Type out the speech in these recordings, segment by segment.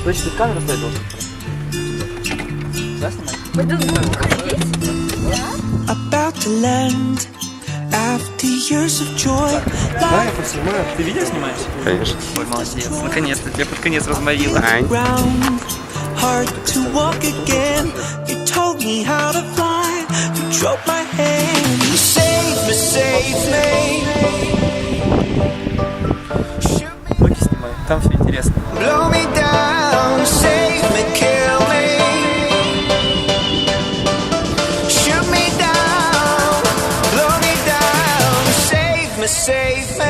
Точно камера стоит должен. Да, снимать? Мы тут будем ходить? About to land after years of joy. Да, я поснимаю. Ты видео снимаешь? Конечно. Ой, молодец. Наконец-то тебя под конец разморила. Round, hard to walk again. You told me how to fly. You drove my hand. You saved me, saved me. Ноги снимай. Там все интересно. Blow me down, save me, kill me. Shoot me down, blow me down, save me, save me.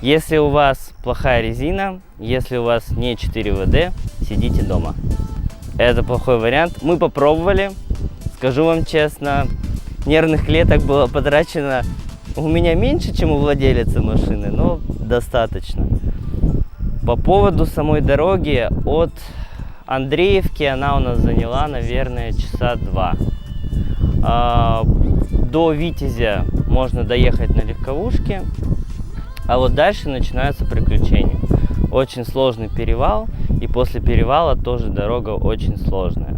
Если у вас плохая резина, если у вас не 4WD, сидите дома. Это плохой вариант. Мы попробовали, скажу вам честно, нервных клеток было потрачено у меня меньше, чем у владелицы машины, но достаточно. По поводу самой дороги, от Андреевки она у нас заняла, наверное, часа 2. До Витязя можно доехать на легковушке. А вот дальше начинаются приключения. Очень сложный перевал, и после перевала тоже дорога очень сложная.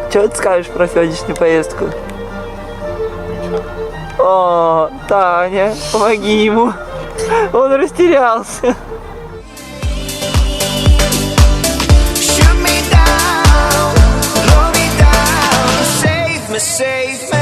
Что ты скажешь про сегодняшнюю поездку? О, Таня, помоги ему. Он растерялся. Shoot me down, blow me down, save me, save me.